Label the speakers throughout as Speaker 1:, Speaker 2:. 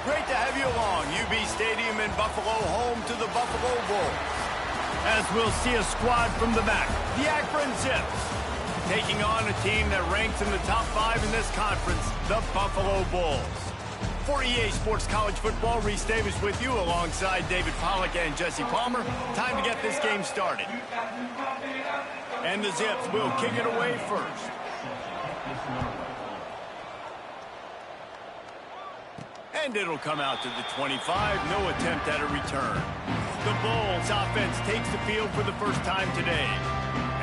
Speaker 1: Great to have you along. UB Stadium in Buffalo, home to the Buffalo Bulls. As we'll see a squad from the back, the Akron Zips, taking on a team that ranks in the top 5 in this conference, the Buffalo Bulls. For EA Sports College Football, Reese Davis with you alongside David Pollack and Jesse Palmer. Time to get this game started. And the Zips will kick it away first. And it'll come out to the 25. No attempt at a return. The Bulls offense takes the field for the first time today.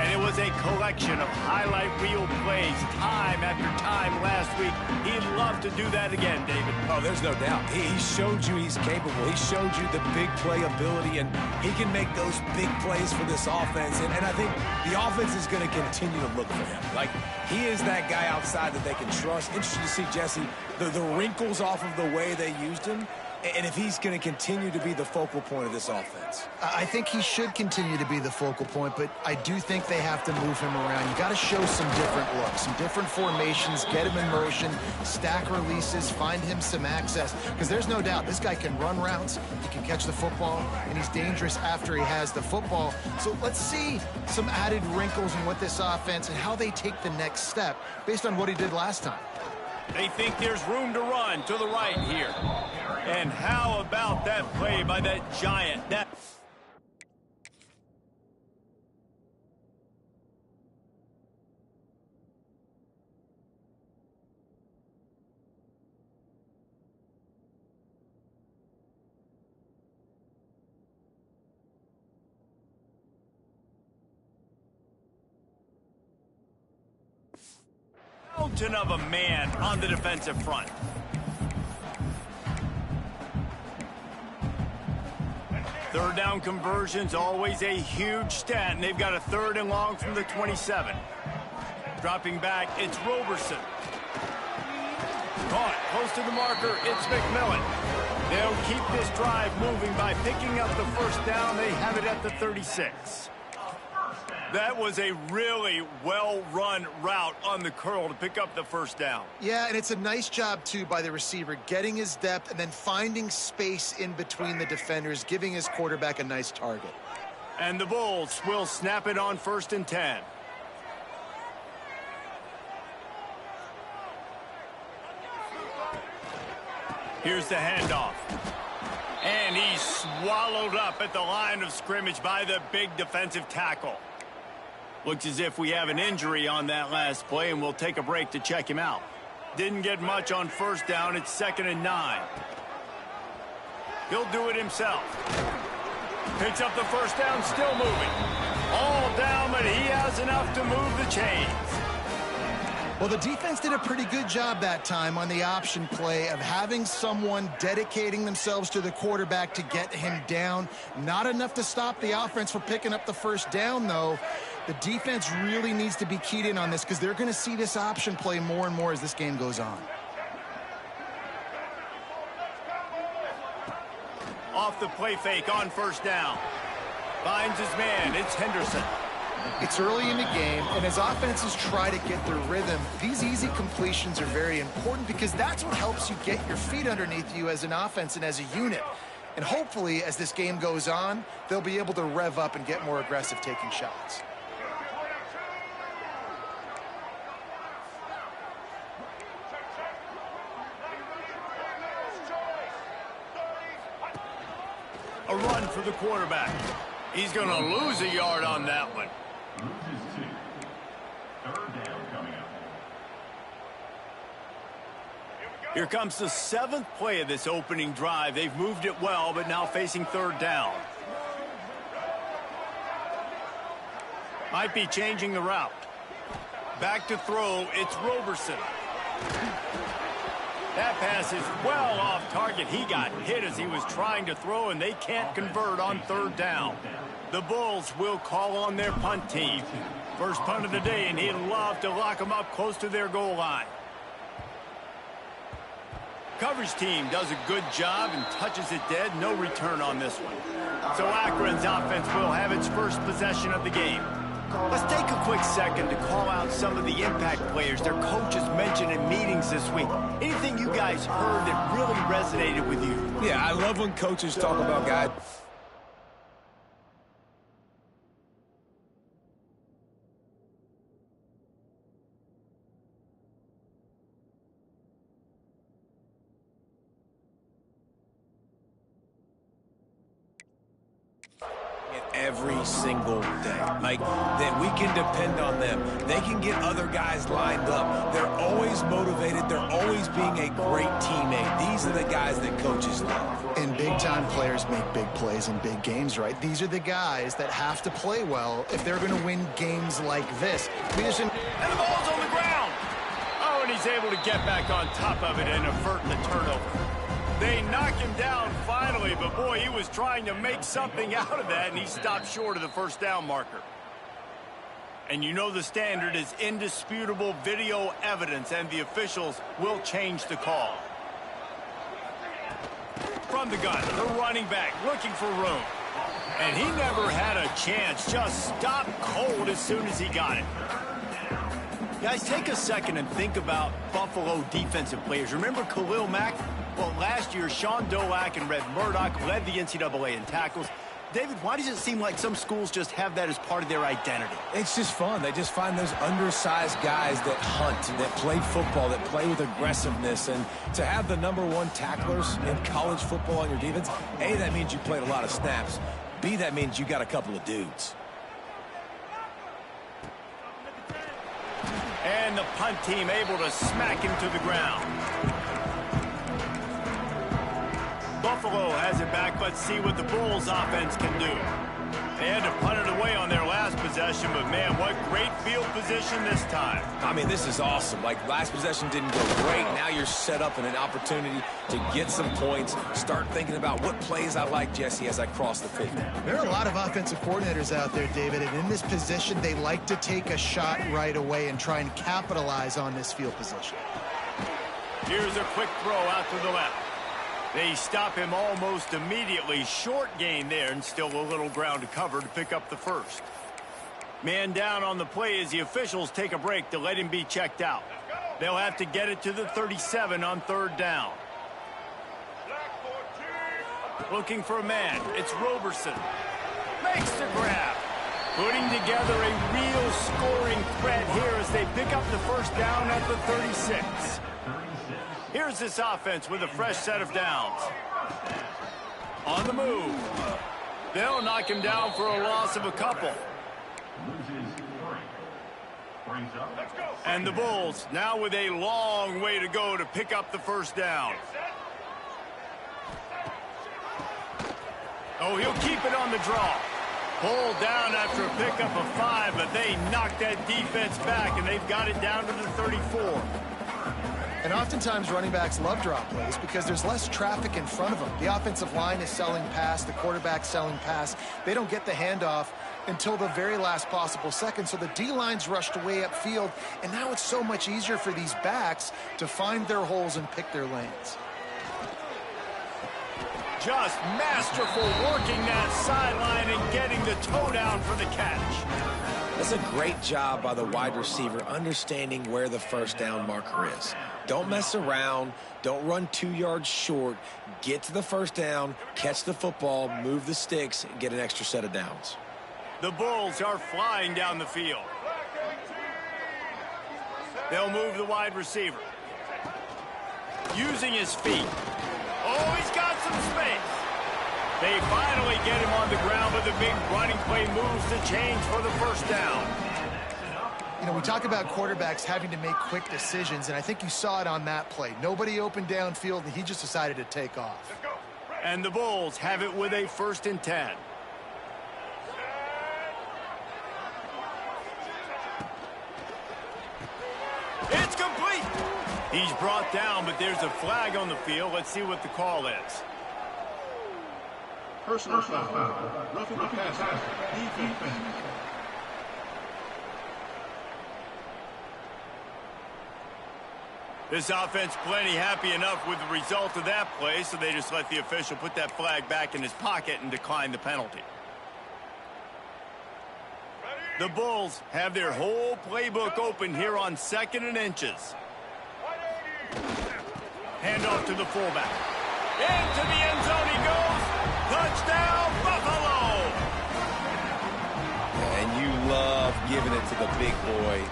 Speaker 1: And it was a collection of highlight reel plays time after time last week. He'd love to do that again, David.
Speaker 2: Oh, there's no doubt. He showed you he's capable. He showed you the big play ability, and he can make those big plays for this offense. And I think the offense is going to continue to look for him. Like, he is that guy outside that they can trust. Interesting to see, Jesse, the wrinkles off of the way they used him. And if he's going to continue to be the focal point of this offense.
Speaker 3: I think he should continue to be the focal point, but I do think they have to move him around. You got to show some different looks, some different formations, get him in motion, stack releases, find him some access. Because there's no doubt, this guy can run routes, he can catch the football, and he's dangerous after he has the football. So let's see some added wrinkles in what this offense and how they take the next step based on what he did last time.
Speaker 1: They think there's room to run to the right here. And how about that play by that giant? Mountain of a man on the defensive front. Third down conversions, always a huge stat, and they've got a 3rd and long from the 27. Dropping back, it's Roberson. Caught, close to the marker, it's McMillan. They'll keep this drive moving by picking up the first down. They have it at the 36. That was a really well-run route on the curl to pick up the first down.
Speaker 3: Yeah, and it's a nice job, too, by the receiver, getting his depth and then finding space in between the defenders, giving his quarterback a nice target.
Speaker 1: And the Bulls will snap it on 1st and 10. Here's the handoff. And he's swallowed up at the line of scrimmage by the big defensive tackle. Looks as if we have an injury on that last play, and we'll take a break to check him out. Didn't get much on first down. It's 2nd and 9. He'll do it himself. Picks up the first down, still moving. All down, but he has enough to move the chains.
Speaker 3: Well, the defense did a pretty good job that time on the option play of having someone dedicating themselves to the quarterback to get him down. Not enough to stop the offense from picking up the first down, though. The defense really needs to be keyed in on this because they're going to see this option play more and more as this game goes on.
Speaker 1: Off the play fake on first down. Finds his man. It's Henderson.
Speaker 3: It's early in the game, and as offenses try to get their rhythm, these easy completions are very important because that's what helps you get your feet underneath you as an offense and as a unit. And hopefully, as this game goes on, they'll be able to rev up and get more aggressive taking shots.
Speaker 1: A run for the quarterback. He's going to lose a yard on that one. Here comes the 7th play of this opening drive. They've moved it well, but now facing 3rd down. Might be changing the route. Back to throw, it's Roberson. That pass is well off target. He got hit as he was trying to throw, and they can't convert on 3rd down. The Bulls will call on their punt team. First punt of the day, and he'd love to lock them up close to their goal line. Coverage team does a good job and touches it dead. No return on this one. So Akron's offense will have its first possession of the game. Let's take a quick second to call out some of the impact players their coaches mentioned in meetings games this week. Anything you guys heard that really resonated with you?
Speaker 2: Yeah, I love when coaches talk about guys. Every single day. Like, that we can depend on them. They can get other guys lined up. They're always motivated. They're always being a great teammate. These are the guys that coaches love.
Speaker 3: And big-time players make big plays in big games, right? These are the guys that have to play well if they're going to win games like this.
Speaker 1: And the ball's on the ground. Oh, and he's able to get back on top of it and avert the turnover. They knock him down finally, but boy, he was trying to make something out of that, and he stopped short of the first down marker. And you know the standard is indisputable video evidence, and the officials will change the call. From the gun, the running back looking for room. And he never had a chance, just stopped cold as soon as he got it. Guys, take a second and think about Buffalo defensive players. Remember Khalil Mack? Well, last year, Sean Doak and Red Murdoch led the NCAA in tackles. David, why does it seem like some schools just have that as part of their identity?
Speaker 2: It's just fun. They just find those undersized guys that hunt, that play football, that play with aggressiveness. And to have the #1 tacklers in college football on your defense, A, that means you played a lot of snaps. B, that means you got a couple of dudes.
Speaker 1: And the punt team able to smack him to the ground. Buffalo has it back. Let's see what the Bulls offense can do. They had to punt it away on their last possession, but man, what great field position this time.
Speaker 2: I mean, this is awesome. Like, last possession didn't go great. Now you're set up in an opportunity to get some points. Start thinking about what plays I like, Jesse, as I cross the field.
Speaker 3: There are a lot of offensive coordinators out there, David, and in this position, they like to take a shot right away and try and capitalize on this field position.
Speaker 1: Here's a quick throw out to the left. They stop him almost immediately. Short gain there, and still a little ground to cover to pick up the first. Man down on the play as the officials take a break to let him be checked out. They'll have to get it to the 37 on third down. Looking for a man. It's Roberson. Makes the grab. Putting together a real scoring threat here as they pick up the first down at the 36. Here's this offense with a fresh set of downs. On the move. They'll knock him down for a loss of a couple. And the Bulls now with a long way to go to pick up the first down. Oh, he'll keep it on the draw. Pulled down after a pickup of 5, but they knocked that defense back, and they've got it down to the 34.
Speaker 3: And oftentimes running backs love drop plays because there's less traffic in front of them. The offensive line is selling pass, the quarterback's selling pass. They don't get the handoff until the very last possible second, so the D-line's rushed away upfield, and now it's so much easier for these backs to find their holes and pick their lanes.
Speaker 1: Just masterful working that sideline and getting the toe down for the catch.
Speaker 2: That's a great job by the wide receiver understanding where the first down marker is. Don't mess around. Don't run 2 yards short. Get to the first down, catch the football, move the sticks, and get an extra set of downs.
Speaker 1: The Bulls are flying down the field. They'll move the wide receiver. Using his feet. Oh, he's got some space. They finally get him on the ground, but the big running play moves the change for the first down.
Speaker 3: You know, we talk about quarterbacks having to make quick decisions, and I think you saw it on that play. Nobody opened downfield, and he just decided to take off.
Speaker 1: And the Bulls have it with a 1st and 10. It's complete. He's brought down, but there's a flag on the field. Let's see what the call is.
Speaker 4: Personal foul. Roughing the passer. Defense.
Speaker 1: This offense plenty happy enough with the result of that play, so they just let the official put that flag back in his pocket and decline the penalty. The Bulls have their whole playbook open here on 2nd and inches. Hand off to the fullback. Into the end zone he goes. Touchdown, Buffalo!
Speaker 2: And you love giving it to the big boy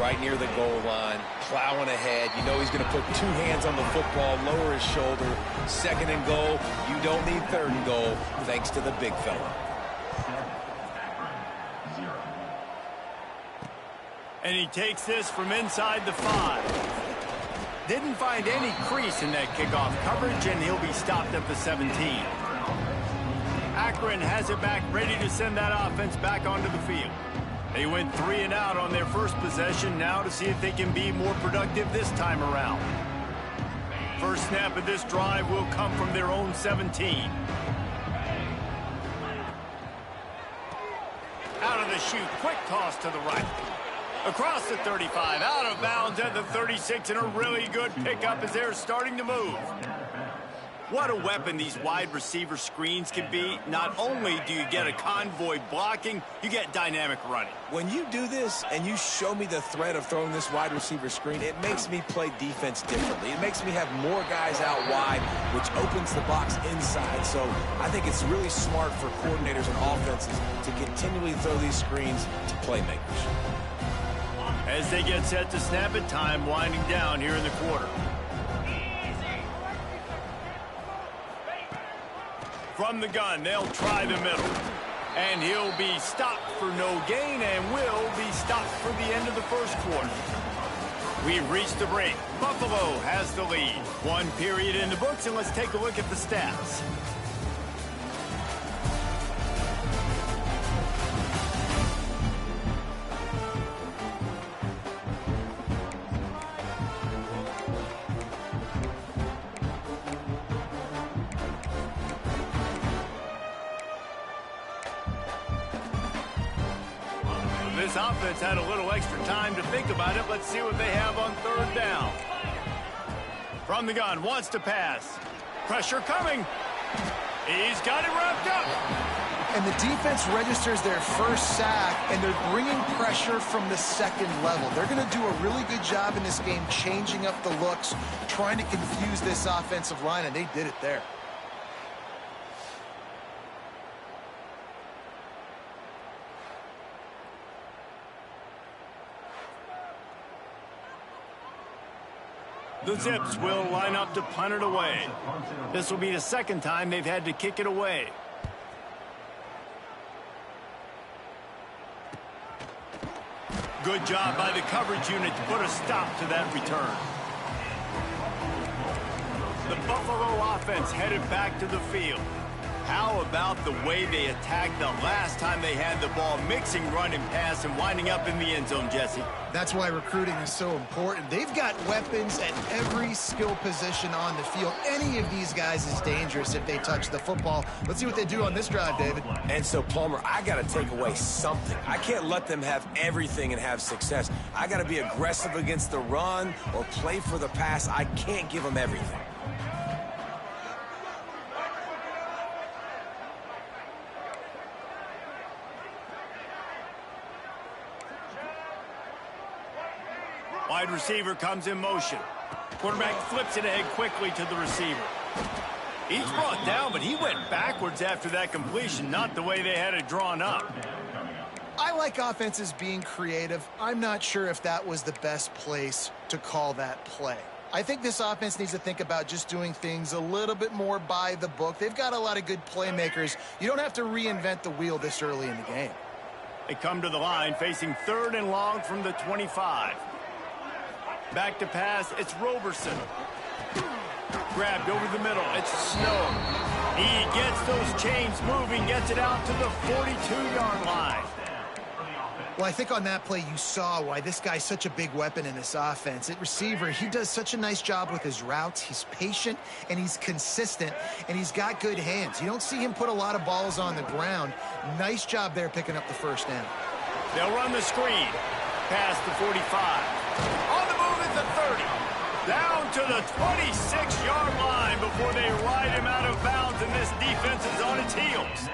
Speaker 2: right near the goal line, plowing ahead. You know he's going to put two hands on the football, lower his shoulder. Second and goal. You don't need third and goal, thanks to the big fella.
Speaker 1: And he takes this from inside the 5. Didn't find any crease in that kickoff coverage, and he'll be stopped at the 17. Akron has it back, ready to send that offense back onto the field. They went 3 and out on their first possession, now to see if they can be more productive this time around. First snap of this drive will come from their own 17. Out of the chute, quick toss to the right. Across the 35, out of bounds at the 36, and a really good pickup as they're starting to move. What a weapon these wide receiver screens can be. Not only do you get a convoy blocking, you get dynamic running.
Speaker 2: When you do this and you show me the threat of throwing this wide receiver screen, it makes me play defense differently. It makes me have more guys out wide, which opens the box inside. So I think it's really smart for coordinators and offenses to continually throw these screens to playmakers.
Speaker 1: As they get set to snap it, time winding down here in the quarter. From the gun, they'll try the middle. And he'll be stopped for no gain and will be stopped for the end of the first quarter. We've reached the break. Buffalo has the lead. 1 period in the books, and let's take a look at the stats. This offense had a little extra time to think about it. Let's see what they have on third down. From the gun, wants to pass. Pressure coming. He's got it wrapped up.
Speaker 3: And the defense registers their first sack, and they're bringing pressure from the second level. They're going to do a really good job in this game changing up the looks, trying to confuse this offensive line, and they did it there.
Speaker 1: The Zips will line up to punt it away. This will be the second time they've had to kick it away. Good job by the coverage unit to put a stop to that return. The Buffalo offense headed back to the field. How about the way they attacked the last time they had the ball, mixing run and pass and winding up in the end zone, Jesse?
Speaker 3: That's why recruiting is so important. They've got weapons at every skill position on the field. Any of these guys is dangerous if they touch the football. Let's see what they do on this drive, David.
Speaker 2: And so, Palmer, I got to take away something. I can't let them have everything and have success. I got to be aggressive against the run or play for the pass. I can't give them everything.
Speaker 1: Wide receiver comes in motion. Quarterback flips it ahead quickly to the receiver. He's brought down, but he went backwards after that completion, not the way they had it drawn up.
Speaker 3: I like offenses being creative. I'm not sure if that was the best place to call that play. I think this offense needs to think about just doing things a little bit more by the book. They've got a lot of good playmakers. You don't have to reinvent the wheel this early in the game.
Speaker 1: They come to the line facing 3rd and long from the 25. Back to pass, it's Roberson. Grabbed over the middle, it's Snow. He gets those chains moving, gets it out to the 42-yard line.
Speaker 3: Well, I think on that play you saw why this guy's such a big weapon in this offense. At receiver, he does such a nice job with his routes. He's patient, and he's consistent, and he's got good hands. You don't see him put a lot of balls on the ground. Nice job there picking up the first down.
Speaker 1: They'll run the screen. Past the 45. On the move at the 30. Down to the 26-yard line before they ride him out of bounds, and this defense is on its heels.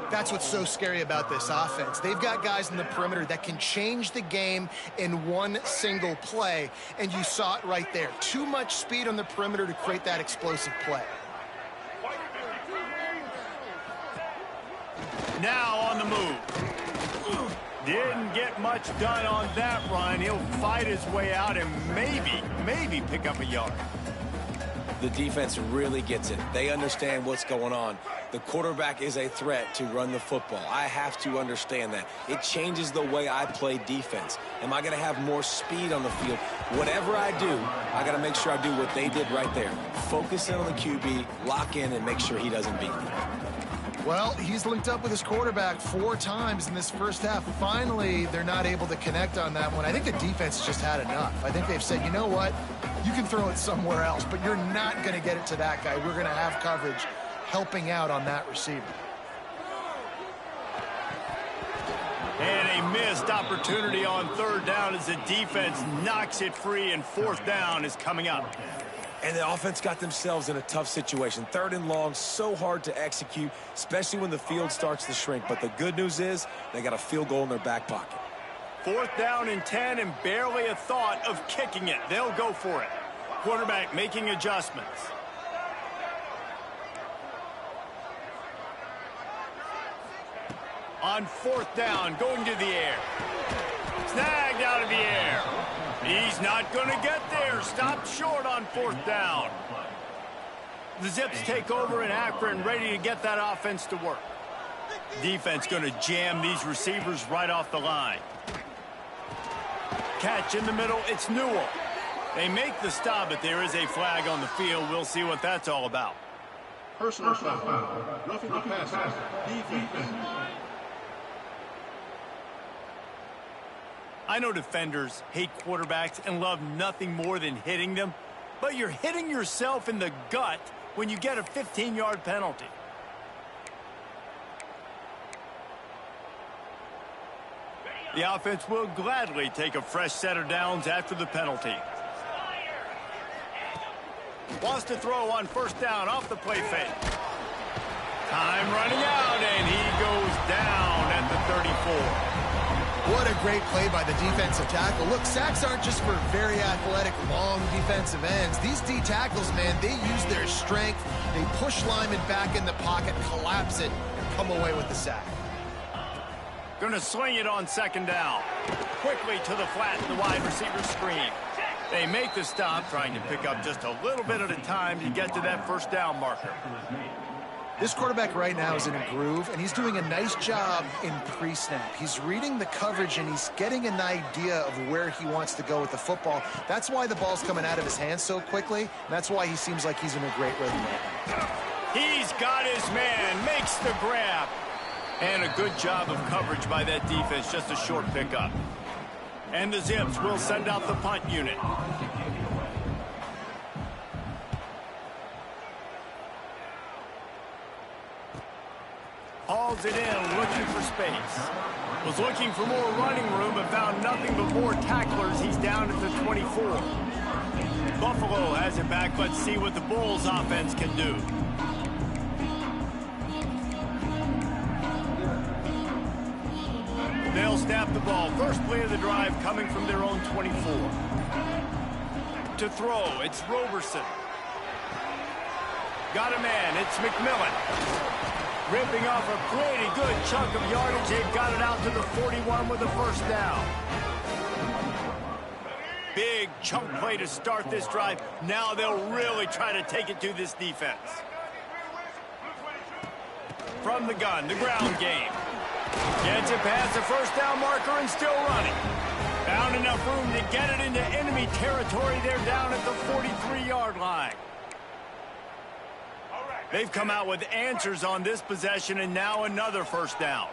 Speaker 3: That's what's so scary about this offense. They've got guys in the perimeter that can change the game in one single play, and you saw it right there. Too much speed on the perimeter to create that explosive play.
Speaker 1: Now on the move. Didn't get much done on that run. He'll fight his way out and maybe pick up a yard.
Speaker 2: The defense really gets it. They understand what's going on. The quarterback is a threat to run the football. I have to understand that. It changes the way I play defense. Am I going to have more speed on the field? Whatever I do, I got to make sure I do what they did right there. Focus in on the QB, lock in, and make sure he doesn't beat me.
Speaker 3: Well, he's linked up with his quarterback 4 times in this first half. Finally, they're not able to connect on that one. I think the defense just had enough. I think they've said, you know what? You can throw it somewhere else, but you're not going to get it to that guy. We're going to have coverage helping out on that receiver.
Speaker 1: And a missed opportunity on 3rd down as the defense knocks it free, and 4th down is coming up.
Speaker 2: And the offense got themselves in a tough situation. 3rd and long, so hard to execute, especially when the field starts to shrink. But the good news is they got a field goal in their back pocket.
Speaker 1: 4th down and 10, and barely a thought of kicking it. They'll go for it. Quarterback making adjustments. On 4th down, going to the air. Snagged out of the air. He's not going to get there. Stopped short on 4th down. The Zips take over in Akron, ready to get that offense to work. Defense going to jam these receivers right off the line. Catch in the middle, it's Newell. They make the stop, but there is a flag on the field. We'll see what that's all about.
Speaker 4: Personal foul. Roughing the passer. Defense.
Speaker 1: I know defenders hate quarterbacks and love nothing more than hitting them, but you're hitting yourself in the gut when you get a 15-yard penalty. The offense will gladly take a fresh set of downs after the penalty. Wants to throw on 1st down off the play fake. Time running out, and he goes down at the 34.
Speaker 3: What a great play by the defensive tackle. Look, sacks aren't just for very athletic, long defensive ends. These D tackles, man, they use their strength. They push linemen back in the pocket, collapse it, and come away with the sack.
Speaker 1: Going to swing it on 2nd down. Quickly to the flat, the wide receiver screen. They make the stop, trying to pick up just a little bit at a time to get to that 1st down marker.
Speaker 3: This quarterback right now is in a groove, and he's doing a nice job in pre-snap. He's reading the coverage, and he's getting an idea of where he wants to go with the football. That's why the ball's coming out of his hands so quickly, and that's why he seems like he's in a great rhythm right now.
Speaker 1: He's got his man, makes the grab. And a good job of coverage by that defense, just a short pickup. And the Zips will send out the punt unit. Hauls it in, looking for space. Was looking for more running room, but found nothing but more tacklers. He's down at the 24. Buffalo has it back. Let's see what the Bulls offense can do. They'll snap the ball. First play of the drive coming from their own 24. To throw, it's Roberson. Got a man, it's McMillan. Ripping off a pretty good chunk of yardage. They've got it out to the 41 with the 1st down. Big chunk play to start this drive. Now they'll really try to take it to this defense. From the gun, the ground game. Gets it past the 1st down marker and still running. Found enough room to get it into enemy territory. They're down at the 43-yard line. They've come out with answers on this possession, and now another 1st down.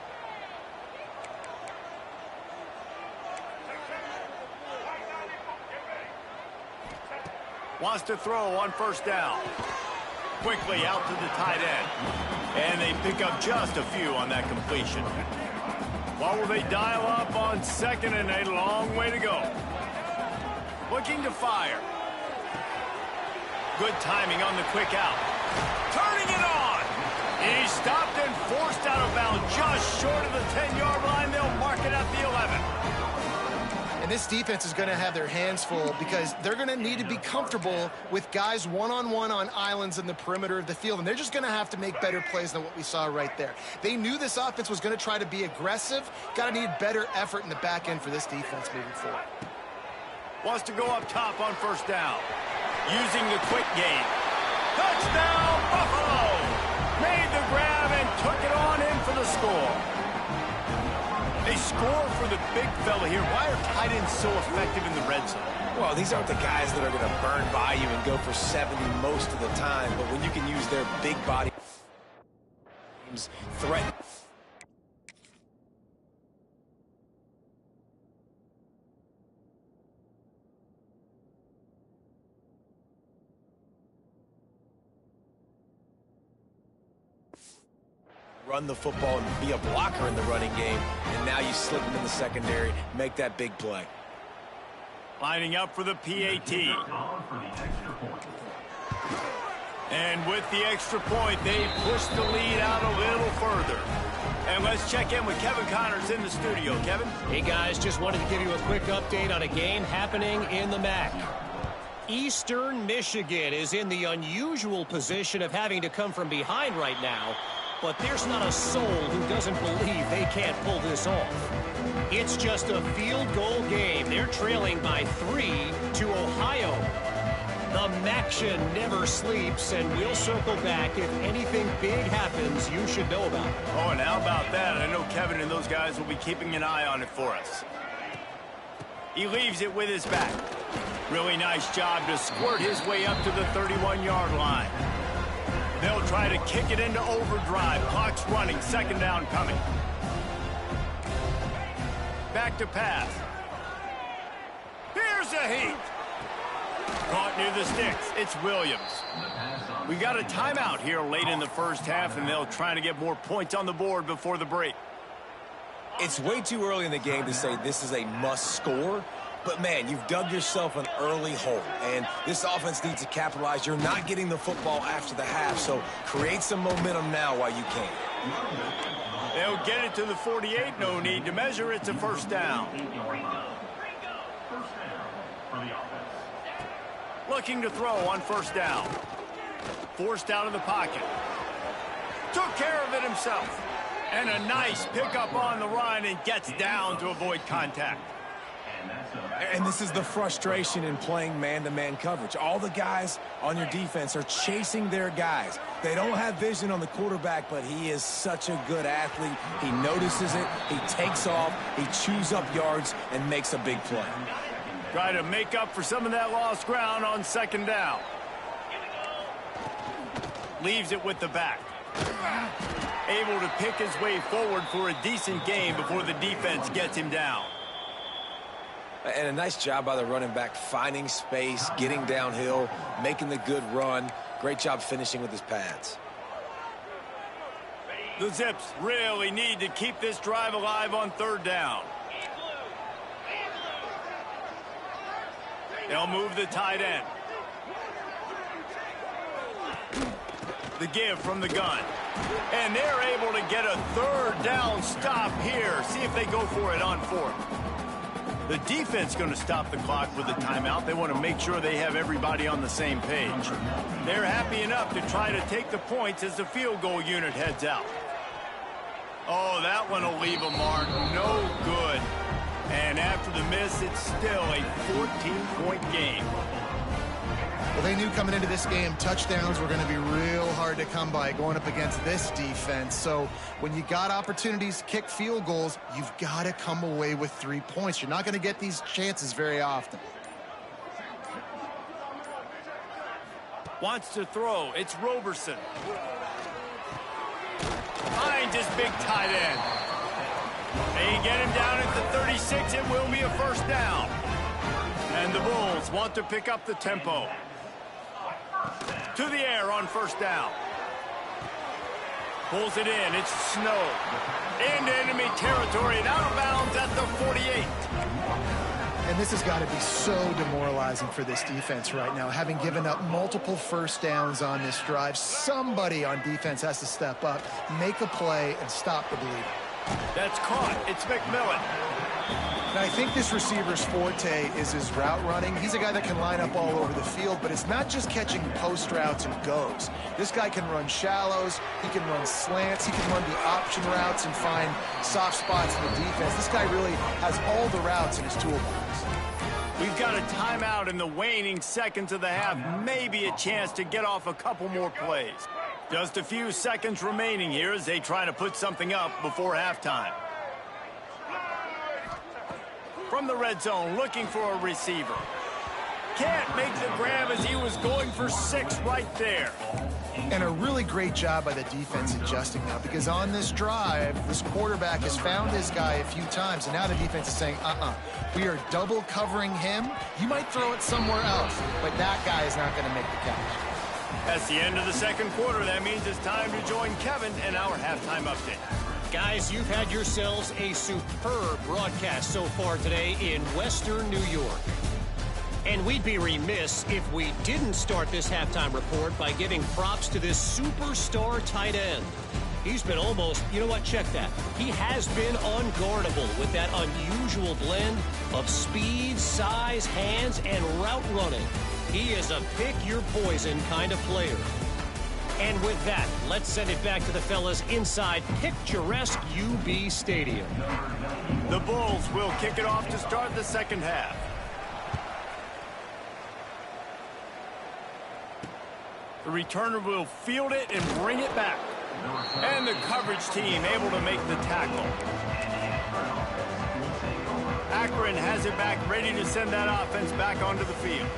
Speaker 1: Wants to throw on 1st down. Quickly out to the tight end. And they pick up just a few on that completion. What will they dial up on 2nd and a long way to go? Looking to fire. Good timing on the quick out. Turning it on. He's stopped and forced out of bounds just short of the 10-yard line. They'll mark it at the 11.
Speaker 3: And this defense is going to have their hands full because they're going to need to be comfortable with guys one-on-one on islands in the perimeter of the field, and they're just going to have to make better plays than what we saw right there. They knew this offense was going to try to be aggressive. Got to need better effort in the back end for this defense moving forward.
Speaker 1: Wants to go up top on first down. Using the quick game. Touchdown, Buffalo! Made the grab and took it on in for the score. They score for the big fella here. Why are tight ends so effective in the red zone?
Speaker 2: Well, these aren't the guys that are going to burn by you and go for 70 most of the time, but when you can use their big body threat. Run the football and be a blocker in the running game, and now you slip them in the secondary, make that big play.
Speaker 1: Lining up for the PAT. And with the extra point, they push the lead out a little further. And let's check in with Kevin Connors in the studio. Kevin?
Speaker 5: Hey, guys, just wanted to give you a quick update on a game happening in the MAC. Eastern Michigan is in the unusual position of having to come from behind right now, but there's not a soul who doesn't believe they can't pull this off. It's just a field goal game. They're trailing by 3 to Ohio. The MACtion never sleeps, and we'll circle back if anything big happens you should know about.
Speaker 1: Oh, and how about that? I know Kevin and those guys will be keeping an eye on it for us. He leaves it with his back. Really nice job to squirt his way up to the 31-yard line. They'll try to kick it into overdrive. Clock's running. Second down coming. Back to pass. Here's a heat. Caught near the sticks. It's Williams. We got a timeout here late in the first half, and they'll try to get more points on the board before the break.
Speaker 2: It's way too early in the game to say this is a must score. But, man, you've dug yourself an early hole, and this offense needs to capitalize. You're not getting the football after the half, so create some momentum now while you can.
Speaker 1: They'll get it to the 48. No need to measure. It's a first down. Looking to throw on first down. Forced out of the pocket. Took care of it himself. And a nice pickup on the run and gets down to avoid contact.
Speaker 2: And this is the frustration in playing man-to-man coverage. All the guys on your defense are chasing their guys. They don't have vision on the quarterback, but he is such a good athlete. He notices it, he takes off, he chews up yards, and makes a big play.
Speaker 1: Try to make up for some of that lost ground on second down. Leaves it with the back. Able to pick his way forward for a decent gain before the defense gets him down.
Speaker 2: And a nice job by the running back, finding space, getting downhill, making the good run. Great job finishing with his pads.
Speaker 1: The Zips really need to keep this drive alive on third down. They'll move the tight end. The give from the gun. And they're able to get a third down stop here. See if they go for it on fourth. The defense going to stop the clock with a timeout. They want to make sure they have everybody on the same page. They're happy enough to try to take the points as the field goal unit heads out. Oh, that one will leave a mark. No good. And after the miss, it's still a 14-point game.
Speaker 3: Well, they knew coming into this game, touchdowns were going to be real hard to come by going up against this defense. So when you got opportunities to kick field goals, you've got to come away with 3 points. You're not going to get these chances very often.
Speaker 1: Wants to throw. It's Roberson. Finds his big tight end. They get him down at the 36. It will be a first down. And the Bulls want to pick up the tempo. To the air on first down. Pulls it in. It's Snow. Into enemy territory and out of bounds at the 48.
Speaker 3: And this has got to be so demoralizing for this defense right now. Having given up multiple first downs on this drive, somebody on defense has to step up, make a play, and stop the bleeding.
Speaker 1: That's caught. It's McMillan.
Speaker 3: And I think this receiver's forte is his route running. He's a guy that can line up all over the field, but it's not just catching post routes and goes. This guy can run shallows, he can run slants, he can run the option routes and find soft spots in the defense. This guy really has all the routes in his toolbox.
Speaker 1: We've got a timeout in the waning seconds of the half. Maybe a chance to get off a couple more plays. Just a few seconds remaining here as they try to put something up before halftime. From the red zone, looking for a receiver. Can't make the grab as he was going for 6 right there.
Speaker 3: And a really great job by the defense adjusting now, because on this drive, this quarterback has found his guy a few times, and now the defense is saying, we are double covering him. You might throw it somewhere else, but that guy is not going to make the catch.
Speaker 1: That's the end of the second quarter. That means it's time to join Kevin in our halftime update.
Speaker 5: Guys, you've had yourselves a superb broadcast so far today in Western New York. And we'd be remiss if we didn't start this halftime report by giving props to this superstar tight end. He's been almost, you know what, check that. He has been unguardable with that unusual blend of speed, size, hands, and route running. He is a pick-your-poison kind of player. And with that, let's send it back to the fellas inside picturesque UB Stadium.
Speaker 1: The Bulls will kick it off to start the second half. The returner will field it and bring it back. And the coverage team able to make the tackle. Akron has it back, ready to send that offense back onto the field.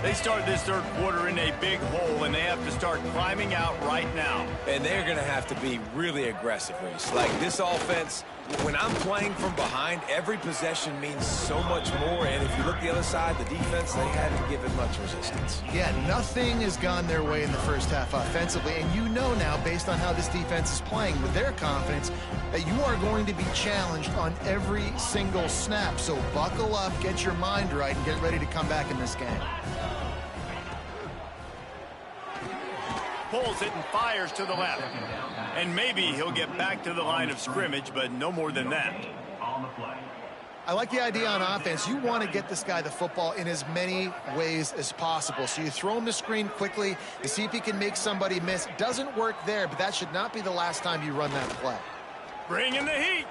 Speaker 1: They start this third quarter in a big hole, and they have to start climbing out right now.
Speaker 2: And they're going to have to be really aggressive, Reese. Like this offense, when I'm playing from behind, every possession means so much more. And if you look the other side, the defense, they haven't given much resistance.
Speaker 3: Yeah, nothing has gone their way in the first half offensively. And you know now, based on how this defense is playing with their confidence, that you are going to be challenged on every single snap. So buckle up, get your mind right, and get ready to come back in this game.
Speaker 1: Pulls it and fires to the left. And maybe he'll get back to the line of scrimmage, but no more than that.
Speaker 3: I like the idea on offense. You want to get this guy the football in as many ways as possible. So you throw him the screen quickly to see if he can make somebody miss. Doesn't work there, but that should not be the last time you run that play.
Speaker 1: Bring in the heat.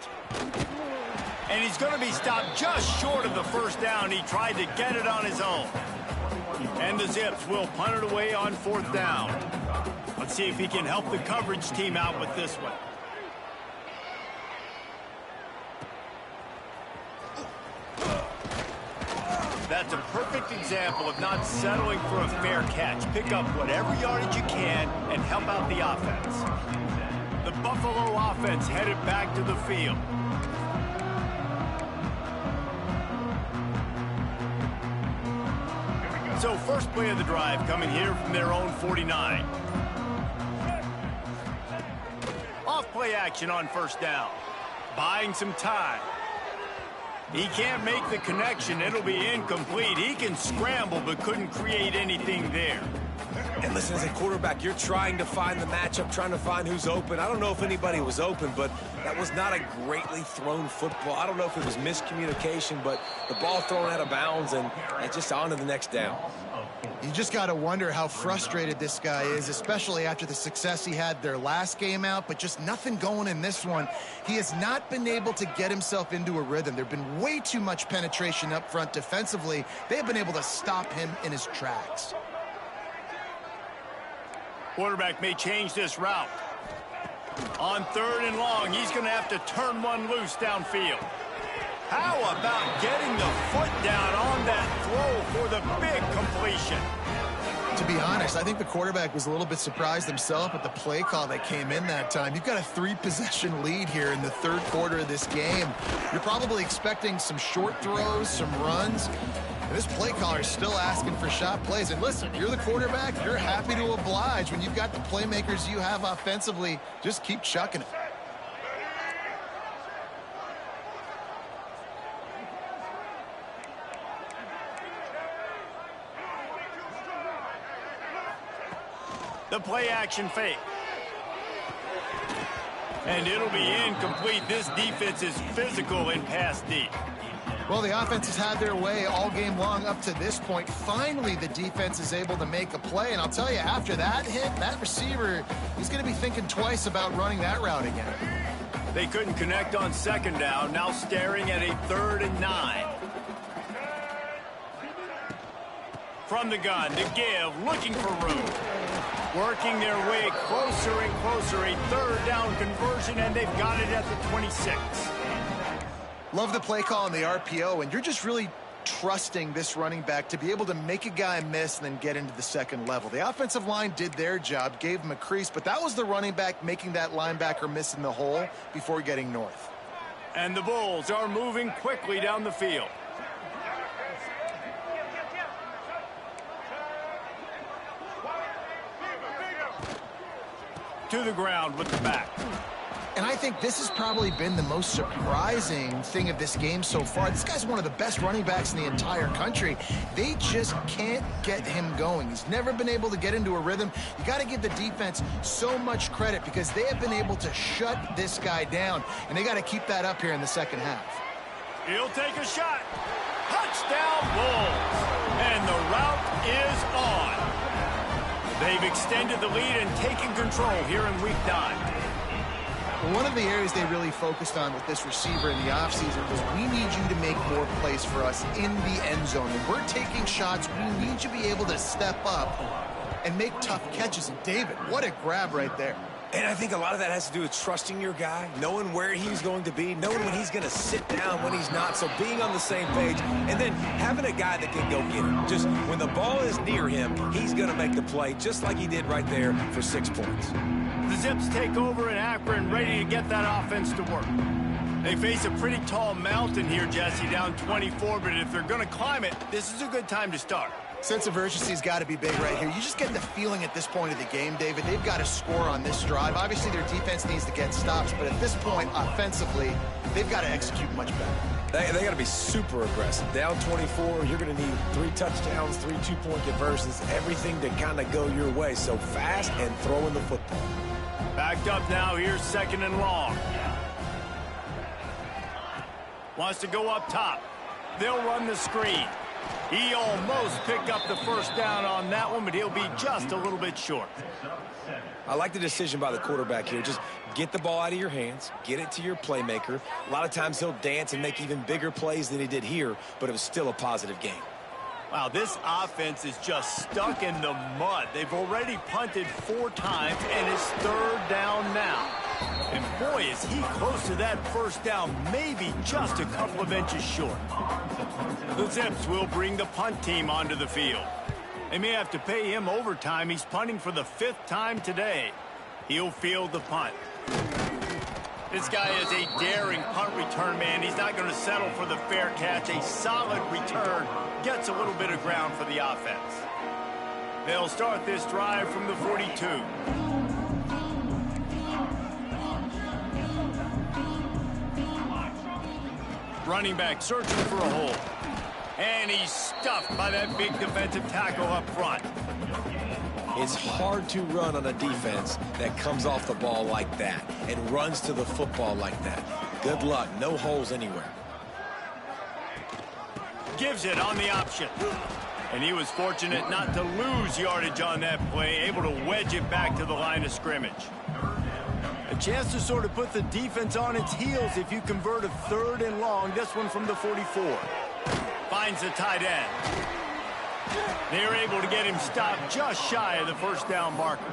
Speaker 1: And he's going to be stopped just short of the first down. He tried to get it on his own. And the Zips will punt it away on fourth down. Let's see if he can help the coverage team out with this one. That's a perfect example of not settling for a fair catch. Pick up whatever yardage you can and help out the offense. The Buffalo offense headed back to the field. So first play of the drive coming here from their own 49. Off play action on first down. Buying some time. He can't make the connection. It'll be incomplete. He can scramble but couldn't create anything there.
Speaker 2: And listen, as a quarterback, you're trying to find the matchup, trying to find who's open. I don't know if anybody was open, but that was not a greatly thrown football. I don't know if it was miscommunication, but the ball thrown out of bounds and just on to the next down.
Speaker 3: You just got to wonder how frustrated this guy is, especially after the success he had their last game out, but just nothing going in this one. He has not been able to get himself into a rhythm. There have been way too much penetration up front defensively. They have been able to stop him in his tracks.
Speaker 1: Quarterback may change this route. On third and long, he's going to have to turn one loose downfield. How about getting the foot down on that throw for the big completion?
Speaker 3: To be honest, I think the quarterback was a little bit surprised himself at the play call that came in that time. You've got a 3-possession lead here in the third quarter of this game. You're probably expecting some short throws, some runs. And this play caller is still asking for shot plays. And listen, you're the quarterback. You're happy to oblige. When you've got the playmakers you have offensively, just keep chucking it.
Speaker 1: The play action fake. And it'll be incomplete. This defense is physical in pass deep.
Speaker 3: Well, the offense has had their way all game long up to this point. Finally, the defense is able to make a play. And I'll tell you, after that hit, that receiver, he's going to be thinking twice about running that route again.
Speaker 1: They couldn't connect on second down. Now staring at a 3rd and 9. From the gun to give, looking for room. Working their way closer and closer. A 3rd down conversion, and they've got it at the 26.
Speaker 3: Love the play call on the RPO, and you're just really trusting this running back to be able to make a guy miss and then get into the second level. The offensive line did their job, gave him a crease, but that was the running back making that linebacker miss in the hole before getting north.
Speaker 1: And the Bulls are moving quickly down the field. To the ground with the back.
Speaker 3: And I think this has probably been the most surprising thing of this game so far. This guy's one of the best running backs in the entire country. They just can't get him going. He's never been able to get into a rhythm. You got to give the defense so much credit because they have been able to shut this guy down. And they got to keep that up here in the second half.
Speaker 1: He'll take a shot. Touchdown Bulls. And the route is on. They've extended the lead and taken control here in week 9.
Speaker 3: One of the areas they really focused on with this receiver in the offseason was we need you to make more plays for us in the end zone. When we're taking shots, we need you to be able to step up and make tough catches. And David, what a grab right there.
Speaker 2: And I think a lot of that has to do with trusting your guy, knowing where he's going to be, knowing when he's going to sit down, when he's not. So being on the same page, and then having a guy that can go get him. Just when the ball is near him, he's going to make the play, just like he did right there for 6 points.
Speaker 1: The Zips take over in Akron, ready to get that offense to work. They face a pretty tall mountain here, Jesse, down 24, but if they're going to climb it, this is a good time to start.
Speaker 3: Sense of urgency's got to be big right here. You just get the feeling at this point of the game, David, they've got to score on this drive. Obviously, their defense needs to get stops, but at this point, offensively, they've got to execute much better.
Speaker 2: They got to be super aggressive. Down 24, you're going to need 3 touchdowns, 3 two-point conversions, everything to kind of go your way. So fast and throwing the football.
Speaker 1: Backed up now, here's 2nd and long. Wants to go up top. They'll run the screen. He almost picked up the first down on that one, but he'll be just a little bit short.
Speaker 2: I like the decision by the quarterback here. Just get the ball out of your hands, get it to your playmaker. A lot of times he'll dance and make even bigger plays than he did here, but it was still a positive game.
Speaker 1: Wow, this offense is just stuck in the mud. They've already punted 4 times, and it's 3rd down now. And boy, is he close to that first down, maybe just a couple of inches short. The Zips will bring the punt team onto the field. They may have to pay him overtime. He's punting for the 5th time today. He'll field the punt. This guy is a daring punt return man. He's not going to settle for the fair catch. A solid return gets a little bit of ground for the offense. They'll start this drive from the 42. Running back searching for a hole. And he's stuffed by that big defensive tackle up front.
Speaker 2: It's hard to run on a defense that comes off the ball like that and runs to the football like that. Good luck. No holes anywhere.
Speaker 1: Gives it on the option. And he was fortunate not to lose yardage on that play, able to wedge it back to the line of scrimmage. A chance to sort of put the defense on its heels if you convert a 3rd and long. This one from the 44. Finds the tight end. They're able to get him stopped just shy of the first down marker.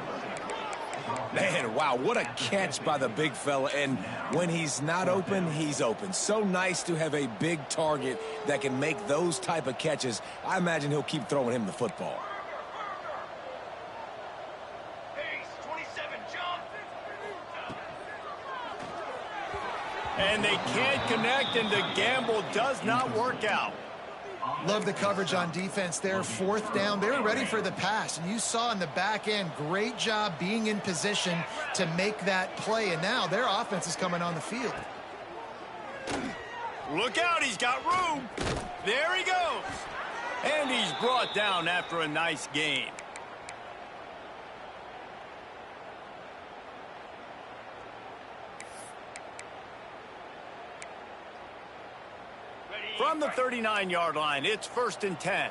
Speaker 2: Man, wow, what a catch by the big fella. And when he's not open, he's open. So nice to have a big target that can make those type of catches. I imagine he'll keep throwing him the football.
Speaker 1: And they can't connect, and the gamble does not work out.
Speaker 3: Love the coverage on defense there. 4th down. They were ready for the pass. And you saw in the back end, great job being in position to make that play. And now their offense is coming on the field.
Speaker 1: Look out, he's got room. There he goes. And he's brought down after a nice gain. From the 39-yard line, it's 1st and 10.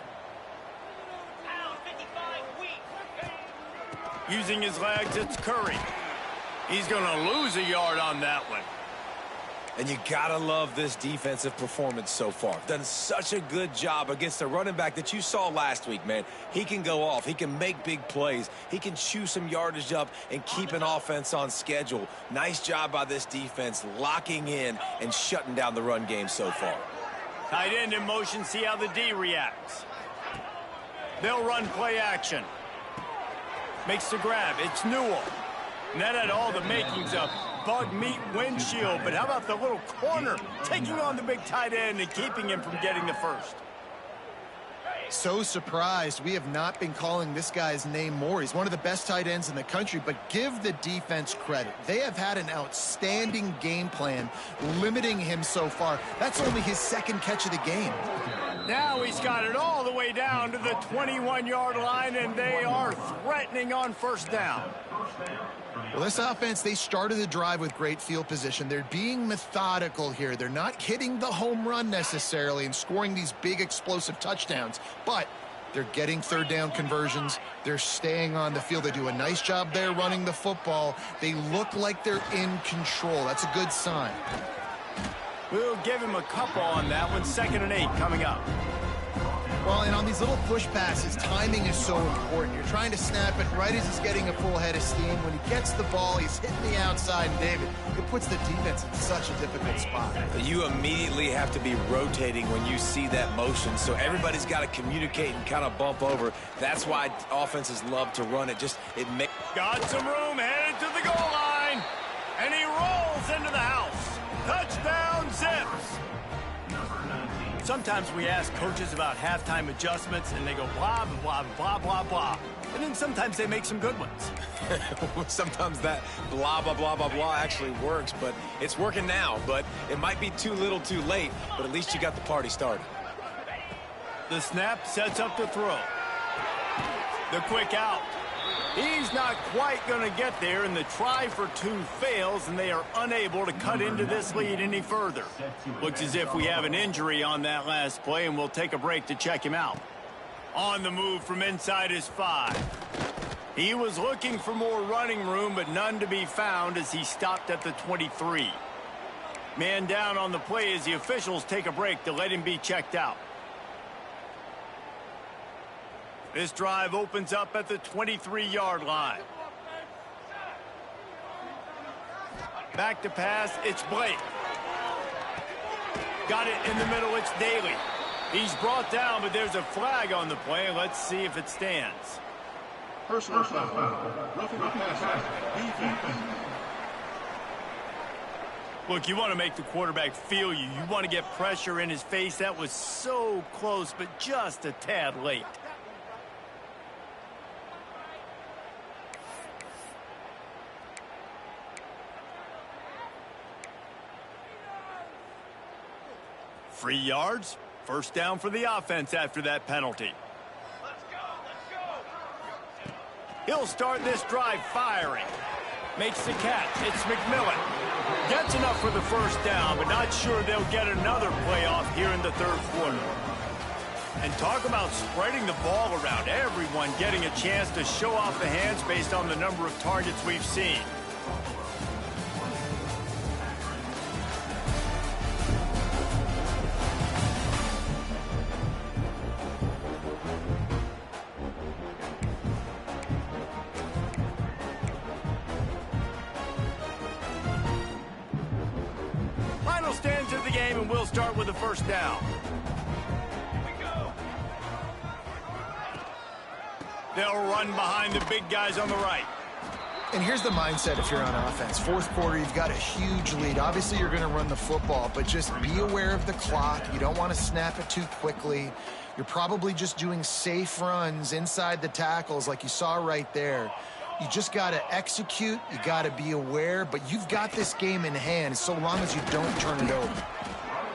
Speaker 1: Using his legs, it's Curry. He's going to lose a yard on that one.
Speaker 2: And you gotta love this defensive performance so far. Done such a good job against the running back that you saw last week, man. He can go off. He can make big plays. He can chew some yardage up and keep an offense on schedule. Nice job by this defense locking in and shutting down the run game so far.
Speaker 1: Tight end in motion, see how the D reacts. They'll run play action. Makes the grab. It's Newell. And that had all the makings of bug meat windshield, but how about the little corner taking on the big tight end and keeping him from getting the first?
Speaker 3: So surprised we have not been calling this guy's name more. He's one of the best tight ends in the country, but give the defense credit. They have had an outstanding game plan limiting him so far. That's only his 2nd catch of the game.
Speaker 1: Now he's got it all the way down to the 21-yard line, and they are threatening on 1st down.
Speaker 3: Well, this offense, they started the drive with great field position. They're being methodical here. They're not hitting the home run necessarily and scoring these big explosive touchdowns, but they're getting 3rd down conversions. They're staying on the field. They do a nice job there running the football. They look like they're in control. That's a good sign.
Speaker 1: We'll give him a couple on that one. 2nd and 8 coming up.
Speaker 3: Well, and on these little push passes, timing is so important. You're trying to snap it right as he's getting a full head of steam. When he gets the ball, he's hitting the outside, and David, it puts the defense in such a difficult spot.
Speaker 2: You immediately have to be rotating when you see that motion, so everybody's got to communicate and kind of bump over. That's why offenses love to run it.
Speaker 1: Got some room, headed to the goal line, and he rolls into the house. Touchdown, Zips. Sometimes we ask coaches about halftime adjustments, and they go blah, blah, blah, blah, blah. And then sometimes they make some good ones.
Speaker 2: Sometimes that blah, blah, blah, blah, blah actually works, but it's working now. But it might be too little too late, but at least you got the party started.
Speaker 1: The snap sets up the throw. The quick out. He's not quite going to get there, and the try for 2 fails, and they are unable to cut into this lead any further. Looks as if we have an injury on that last play, and we'll take a break to check him out. On the move from inside his 5. He was looking for more running room, but none to be found as he stopped at the 23. Man down on the play as the officials take a break to let him be checked out. This drive opens up at the 23-yard line. Back to pass, it's Blake. Got it in the middle, it's Daly. He's brought down, but there's a flag on the play. Let's see if it stands.
Speaker 4: Personal foul. Roughing the passer. Defense.
Speaker 1: Look, you want to make the quarterback feel you. You want to get pressure in his face. That was so close, but just a tad late. Free yards. 1st down for the offense after that penalty. Let's go. He'll start this drive firing. Makes the catch. It's McMillan. Gets enough for the 1st down, but not sure they'll get another playoff here in the 3rd quarter. And talk about spreading the ball around. Everyone getting a chance to show off the hands based on the number of targets we've seen. Stands of the game, and we'll start with the 1st down. Here we go. They'll run behind the big guys on the right.
Speaker 3: And here's the mindset if you're on offense. 4th quarter, you've got a huge lead. Obviously, you're going to run the football, but just be aware of the clock. You don't want to snap it too quickly. You're probably just doing safe runs inside the tackles like you saw right there. You just got to execute. You got to be aware, but you've got this game in hand so long as you don't turn it over.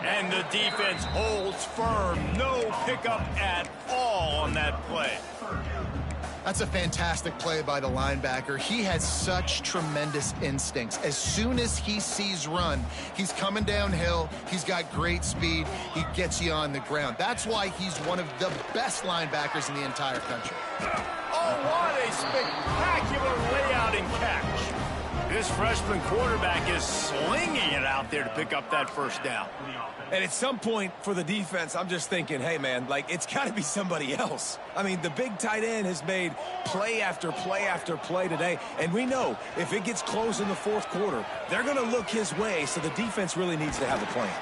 Speaker 1: And the defense holds firm. No pickup at all on that play.
Speaker 3: That's a fantastic play by the linebacker. He has such tremendous instincts. As soon as he sees run, he's coming downhill. He's got great speed. He gets you on the ground. That's why he's one of the best linebackers in the entire country.
Speaker 1: Oh, what a spectacular layout and catch. This freshman quarterback is slinging it out there to pick up that first down.
Speaker 2: And at some point for the defense, I'm just thinking, hey, man, like, it's got to be somebody else. I mean, the big tight end has made play after play after play today. And we know if it gets close in the fourth quarter, they're going to look his way, so the defense really needs to have a plan.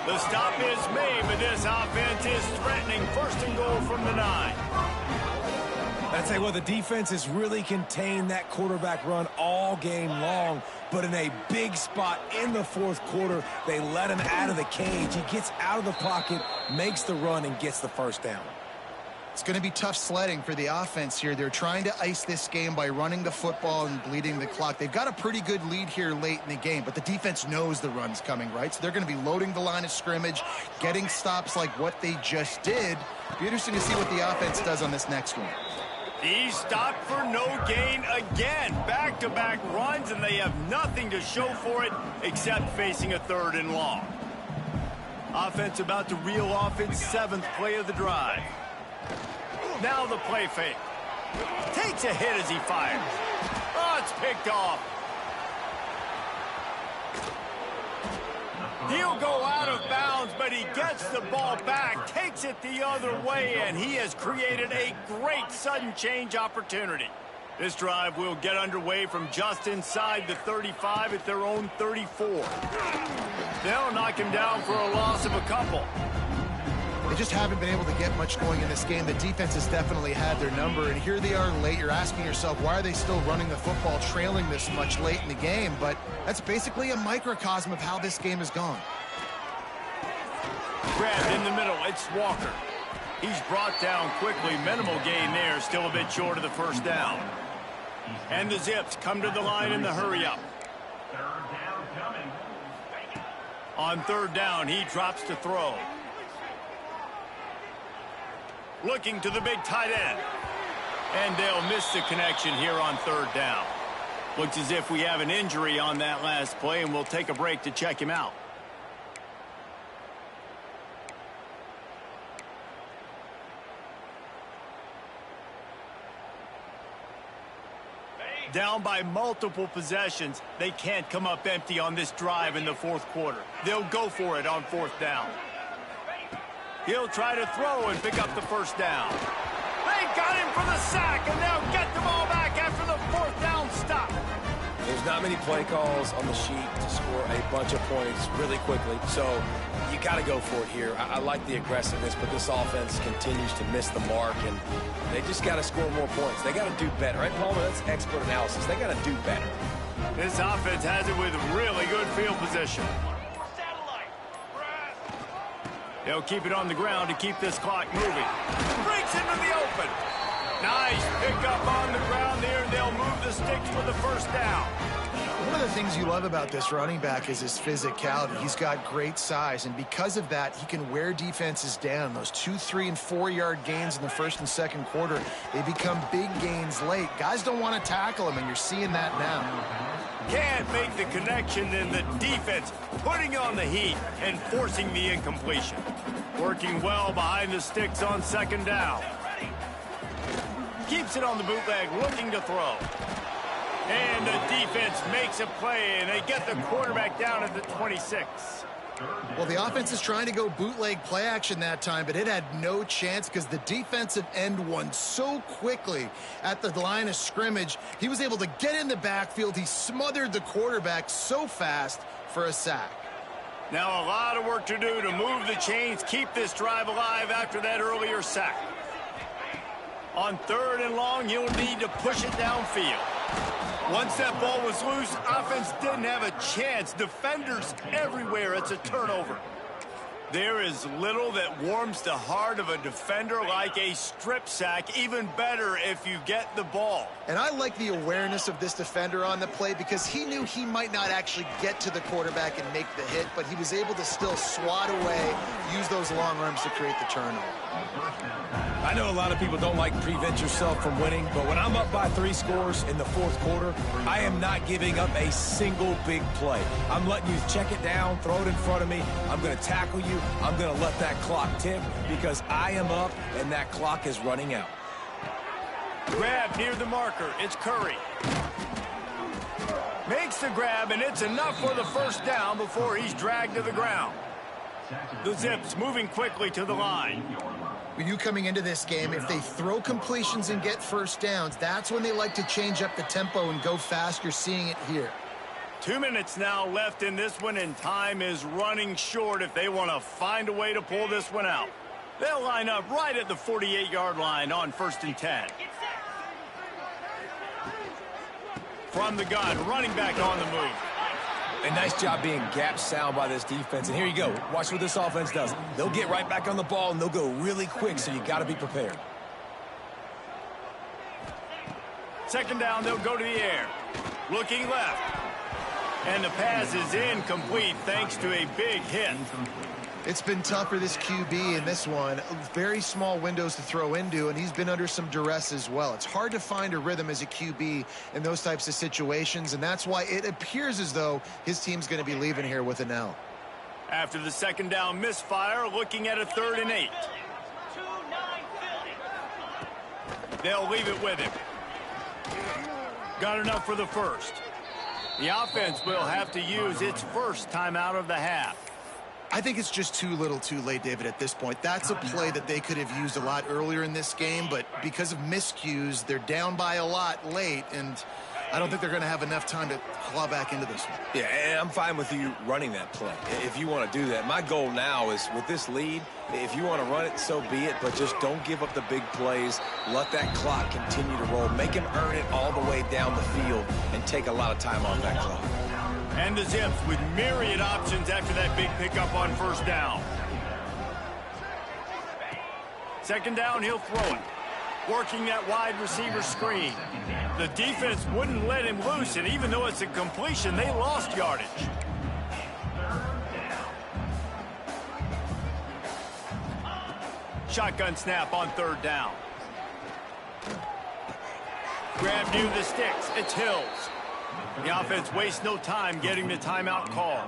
Speaker 1: The stop is made, but this offense is threatening. First and goal from the 9.
Speaker 2: I'd say, well, the defense has really contained that quarterback run all game long, but in a big spot in the fourth quarter, they let him out of the cage. He gets out of the pocket, makes the run, and gets the first down.
Speaker 3: It's going to be tough sledding for the offense here. They're trying to ice this game by running the football and bleeding the clock. They've got a pretty good lead here late in the game, but the defense knows the run's coming, right? So they're going to be loading the line of scrimmage, getting stops like what they just did. Be interesting to see what the offense does on this next one.
Speaker 1: He stopped for no gain again. Back-to-back runs, and they have nothing to show for it except facing a 3rd and long. Offense about to reel off its 7th play of the drive. Now the play fake. Takes a hit as he fires. Oh, it's picked off. He'll go out of bounds, but he gets the ball back, takes it the other way, and he has created a great sudden change opportunity. This drive will get underway from just inside the 35 at their own 34. They'll knock him down for a loss of a couple.
Speaker 3: They just haven't been able to get much going in this game. The defense has definitely had their number, and here they are late. You're asking yourself, why are they still running the football, trailing this much late in the game? But that's basically a microcosm of how this game has gone.
Speaker 1: Grabbed in the middle, it's Walker. He's brought down quickly. Minimal gain there, still a bit short of the first down. And the Zips come to the line in the hurry-up. On 3rd down, he drops to throw. Looking to the big tight end. And they'll miss the connection here on 3rd down. Looks as if we have an injury on that last play, and we'll take a break to check him out. Down by multiple possessions, they can't come up empty on this drive in the fourth quarter. They'll go for it on 4th down. He'll try to throw and pick up the first down. They got him for the sack, and they'll get the ball back after the 4th down stop.
Speaker 2: There's not many play calls on the sheet to score a bunch of points really quickly, so you got to go for it here. I like the aggressiveness, but this offense continues to miss the mark, and they just got to score more points. They got to do better, right, Palmer? That's expert analysis. They got to do better.
Speaker 1: This offense has it with really good field position. They'll keep it on the ground to keep this clock moving. Breaks into the open. Nice pickup on the ground there. They'll move the sticks for the first down.
Speaker 3: One of the things you love about this running back is his physicality. He's got great size, and because of that, he can wear defenses down. Those 2, 3, and 4-yard gains in the first and second quarter, they become big gains late. Guys don't want to tackle him, and you're seeing that now.
Speaker 1: Can't make the connection, and the defense putting on the heat and forcing the incompletion. Working well behind the sticks on 2nd down. Keeps it on the bootleg, looking to throw. And the defense makes a play, and they get the quarterback down at the 26.
Speaker 3: Well, the offense is trying to go bootleg play action that time, but it had no chance because the defensive end won so quickly at the line of scrimmage. He was able to get in the backfield. He smothered the quarterback so fast for a sack.
Speaker 1: Now a lot of work to do to move the chains, keep this drive alive after that earlier sack. On 3rd and long, he'll need to push it downfield. Once that ball was loose, offense didn't have a chance. Defenders everywhere. It's a turnover. There is little that warms the heart of a defender like a strip sack. Even better if you get the ball.
Speaker 3: And I like the awareness of this defender on the play because he knew he might not actually get to the quarterback and make the hit, but he was able to still swat away, use those long arms to create the turnover.
Speaker 2: I know a lot of people don't like prevent yourself from winning, but when I'm up by 3 scores in the fourth quarter, I am not giving up a single big play. I'm letting you check it down, throw it in front of me. I'm going to tackle you. I'm going to let that clock tick because I am up and that clock is running out.
Speaker 1: Grab near the marker. It's Curry. Makes the grab, and it's enough for the first down before he's dragged to the ground. The Zips moving quickly to the line.
Speaker 3: When you coming into this game, if they throw completions and get first downs, that's when they like to change up the tempo and go fast. You're seeing it here.
Speaker 1: 2 minutes now left in this one, and time is running short if they want to find a way to pull this one out. They'll line up right at the 48-yard line on 1st and 10. From the gun, running back on the move.
Speaker 2: A nice job being gap sound by this defense. And here you go. Watch what this offense does. They'll get right back on the ball, and they'll go really quick, so you got to be prepared.
Speaker 1: 2nd down, they'll go to the air. Looking left. And the pass is incomplete thanks to a big hit.
Speaker 3: It's been tough for this QB in this one. Very small windows to throw into, and he's been under some duress as well. It's hard to find a rhythm as a QB in those types of situations, and that's why it appears as though his team's going to be leaving here with an L.
Speaker 1: After the 2nd down misfire, looking at a 3rd and 8. They'll leave it with him. Got enough for the first. The offense will have to use its first timeout of the half.
Speaker 3: I think it's just too little too late, David, at this point. That's a play that they could have used a lot earlier in this game, but because of miscues, they're down by a lot late, and I don't think they're going to have enough time to claw back into this one.
Speaker 2: Yeah, and I'm fine with you running that play if you want to do that. My goal now is with this lead, if you want to run it, so be it, but just don't give up the big plays. Let that clock continue to roll. Make him earn it all the way down the field and take a lot of time off that clock.
Speaker 1: And the Zips with myriad options after that big pickup on 1st down. 2nd down, he'll throw it. Working that wide receiver screen. The defense wouldn't let him loose, and even though it's a completion, they lost yardage. Shotgun snap on 3rd down. Grab near the sticks. It's Hills. The offense wastes no time getting the timeout called.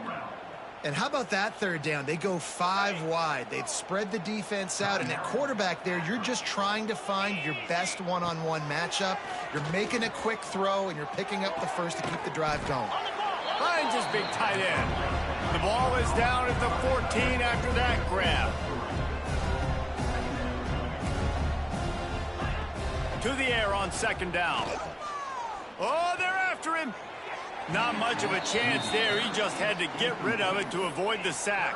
Speaker 3: And how about that 3rd down? They go 5 wide. They've spread the defense out, and at quarterback there, you're just trying to find your best one-on-one matchup. You're making a quick throw, and you're picking up the first to keep the drive going.
Speaker 1: Finds his big tight end. The ball is down at the 14 after that grab. To the air on 2nd down. Oh, they're after him. Not much of a chance there. He just had to get rid of it to avoid the sack.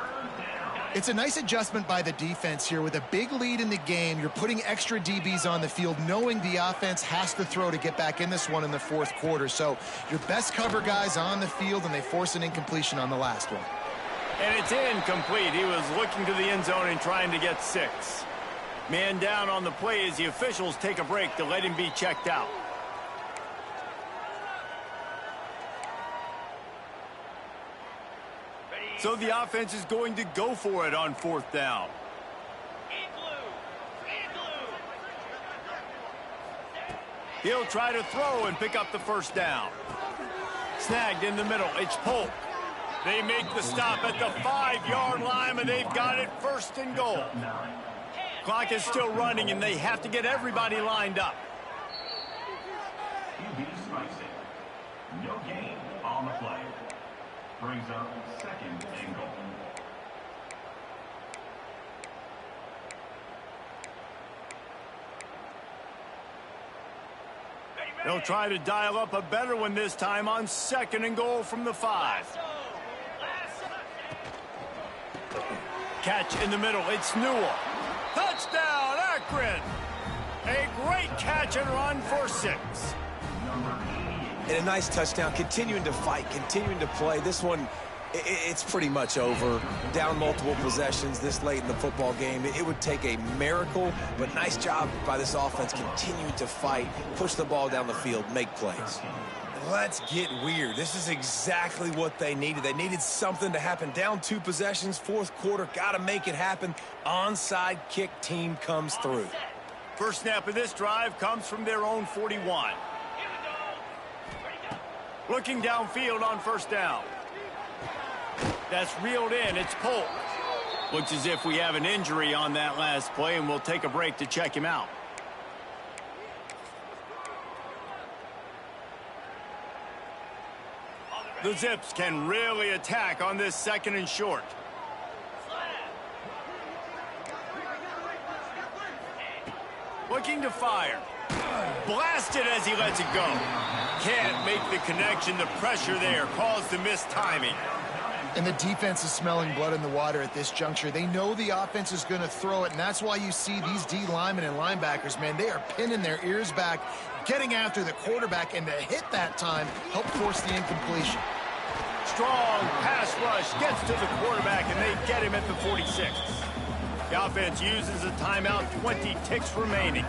Speaker 3: It's a nice adjustment by the defense here. With a big lead in the game, you're putting extra DBs on the field, knowing the offense has to throw to get back in this one in the 4th quarter. So your best cover guys on the field, and they force an incompletion on the last one.
Speaker 1: And it's incomplete. He was looking to the end zone and trying to get 6. Man down on the play as the officials take a break to let him be checked out. So the offense is going to go for it on 4th down. He'll try to throw and pick up the 1st down. Snagged in the middle. It's Polk. They make the stop at the 5-yard line, but they've got it 1st and goal. Clock is still running, and they have to get everybody lined up.
Speaker 6: No gain on the play. Brings up 2nd and goal.
Speaker 1: They'll try to dial up a better one this time on 2nd and goal from the 5. Catch in the middle. It's Newell. Touchdown, Akron! A great catch and run for 6.
Speaker 2: And a nice touchdown, continuing to fight, continuing to play. This one, it's pretty much over. Down multiple possessions this late in the football game. It would take a miracle, but nice job by this offense continuing to fight, push the ball down the field, make plays. Let's get weird. This is exactly what they needed. They needed something to happen. Down 2 possessions, 4th quarter, got to make it happen. Onside kick, team comes through.
Speaker 1: First snap of this drive comes from their own 41. Looking downfield on first down. That's reeled in. It's Polk. Looks as if we have an injury on that last play, and we'll take a break to check him out. The Zips can really attack on this 2nd and short. Looking to fire. Blasted as he lets it go. Can't make the connection. The pressure there caused the missed timing.
Speaker 3: And the defense is smelling blood in the water at this juncture. They know the offense is going to throw it, and that's why you see these D linemen and linebackers, man, they are pinning their ears back, getting after the quarterback, and to hit that time, help force the incompletion.
Speaker 1: Strong pass rush gets to the quarterback, and they get him at the 46. The offense uses a timeout, 20 ticks remaining.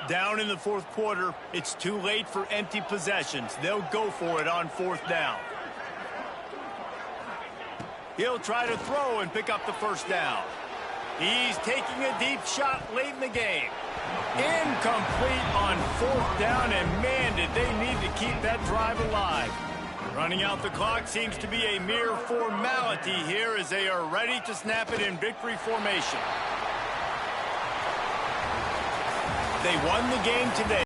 Speaker 1: Down in the 4th quarter, it's too late for empty possessions. They'll go for it on 4th down. He'll try to throw and pick up the first down. He's taking a deep shot late in the game. Incomplete on 4th down, and man, did they need to keep that drive alive. Running out the clock seems to be a mere formality here as they are ready to snap it in victory formation. They won the game today.